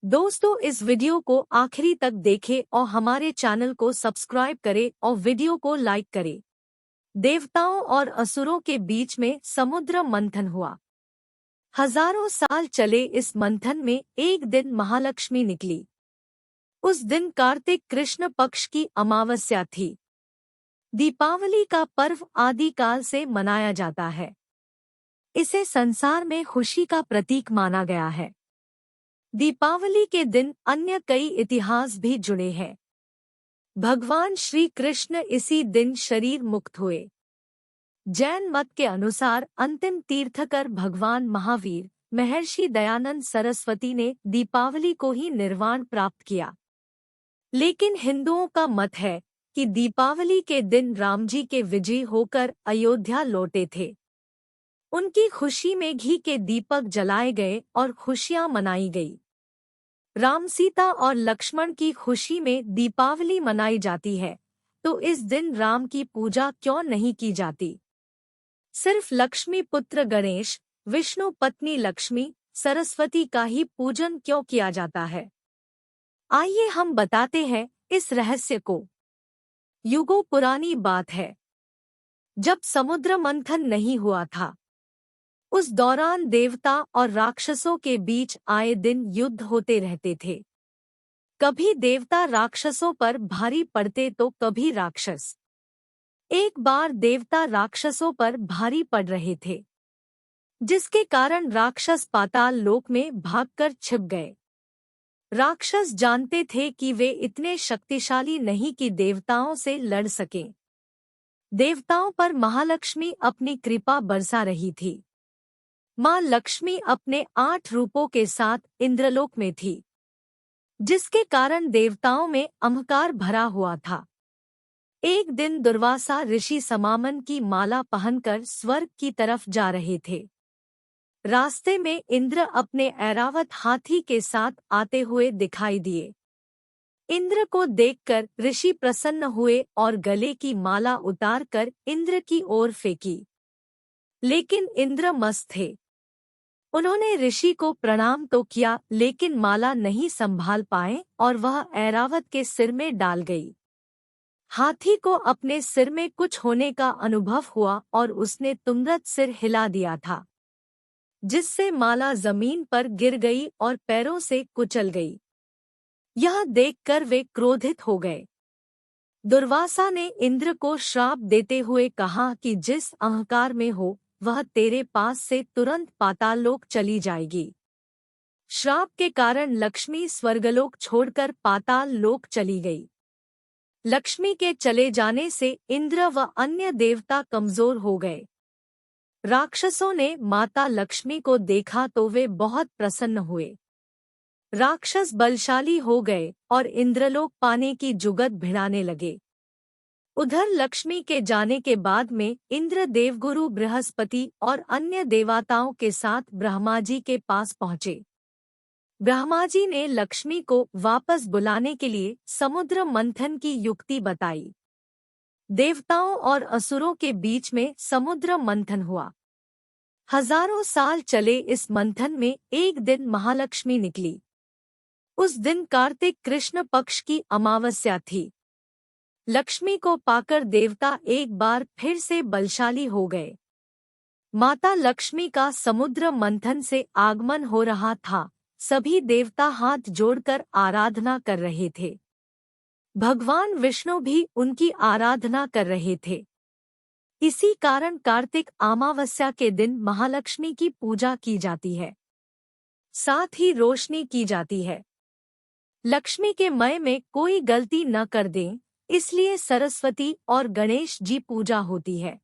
दोस्तों, इस वीडियो को आखिरी तक देखें और हमारे चैनल को सब्सक्राइब करें और वीडियो को लाइक करें। देवताओं और असुरों के बीच में समुद्र मंथन हुआ। हजारों साल चले इस मंथन में एक दिन महालक्ष्मी निकली। उस दिन कार्तिक कृष्ण पक्ष की अमावस्या थी। दीपावली का पर्व आदिकाल से मनाया जाता है। इसे संसार में खुशी का प्रतीक माना गया है। दीपावली के दिन अन्य कई इतिहास भी जुड़े हैं। भगवान श्री कृष्ण इसी दिन शरीर मुक्त हुए। जैन मत के अनुसार अंतिम तीर्थकर भगवान महावीर महर्षि दयानंद सरस्वती ने दीपावली को ही निर्वाण प्राप्त किया। लेकिन हिंदुओं का मत है कि दीपावली के दिन राम जी के विजयी होकर अयोध्या लौटे थे। उनकी खुशी में घी के दीपक जलाए गए और खुशियां मनाई गई। राम, सीता और लक्ष्मण की खुशी में दीपावली मनाई जाती है, तो इस दिन राम की पूजा क्यों नहीं की जाती? सिर्फ लक्ष्मी पुत्र गणेश, विष्णु पत्नी लक्ष्मी, सरस्वती का ही पूजन क्यों किया जाता है? आइए हम बताते हैं इस रहस्य को। युगों पुरानी बात है, जब समुद्र मंथन नहीं हुआ था। उस दौरान देवता और राक्षसों के बीच आए दिन युद्ध होते रहते थे। कभी देवता राक्षसों पर भारी पड़ते तो कभी राक्षस। एक बार देवता राक्षसों पर भारी पड़ रहे थे, जिसके कारण राक्षस पाताल लोक में भागकर छिप गए। राक्षस जानते थे कि वे इतने शक्तिशाली नहीं कि देवताओं से लड़ सकें। देवताओं पर महालक्ष्मी अपनी कृपा बरसा रही थी। माँ लक्ष्मी अपने 8 रूपों के साथ इंद्रलोक में थी, जिसके कारण देवताओं में अहंकार भरा हुआ था। एक दिन दुर्वासा ऋषि समामन की माला पहनकर स्वर्ग की तरफ जा रहे थे। रास्ते में इंद्र अपने ऐरावत हाथी के साथ आते हुए दिखाई दिए। इंद्र को देखकर ऋषि प्रसन्न हुए और गले की माला उतारकर इंद्र की ओर फेंकी। लेकिन इंद्र मस्त थे। उन्होंने ऋषि को प्रणाम तो किया, लेकिन माला नहीं संभाल पाए और वह ऐरावत के सिर में डाल गई। हाथी को अपने सिर में कुछ होने का अनुभव हुआ और उसने तुरंत सिर हिला दिया था, जिससे माला जमीन पर गिर गई और पैरों से कुचल गई। यह देखकर वे क्रोधित हो गए। दुर्वासा ने इंद्र को श्राप देते हुए कहा कि जिस अहंकार में हो वह तेरे पास से तुरंत पाताललोक चली जाएगी। श्राप के कारण लक्ष्मी स्वर्गलोक छोड़कर पाताल लोक चली गई। लक्ष्मी के चले जाने से इंद्र व अन्य देवता कमजोर हो गए। राक्षसों ने माता लक्ष्मी को देखा तो वे बहुत प्रसन्न हुए। राक्षस बलशाली हो गए और इंद्रलोक पाने की जुगत भिड़ाने लगे। उधर लक्ष्मी के जाने के बाद में इंद्र देवगुरु बृहस्पति और अन्य देवताओं के साथ ब्रह्मा जी के पास पहुँचे। ब्रह्मा जी ने लक्ष्मी को वापस बुलाने के लिए समुद्र मंथन की युक्ति बताई। देवताओं और असुरों के बीच में समुद्र मंथन हुआ। हजारों साल चले इस मंथन में एक दिन महालक्ष्मी निकली। उस दिन कार्तिक कृष्ण पक्ष की अमावस्या थी। लक्ष्मी को पाकर देवता एक बार फिर से बलशाली हो गए। माता लक्ष्मी का समुद्र मंथन से आगमन हो रहा था। सभी देवता हाथ जोड़कर आराधना कर रहे थे। भगवान विष्णु भी उनकी आराधना कर रहे थे। इसी कारण कार्तिक अमावस्या के दिन महालक्ष्मी की पूजा की जाती है, साथ ही रोशनी की जाती है। लक्ष्मी के मय में कोई गलती न कर दें, इसलिए सरस्वती और गणेश जी पूजा होती है।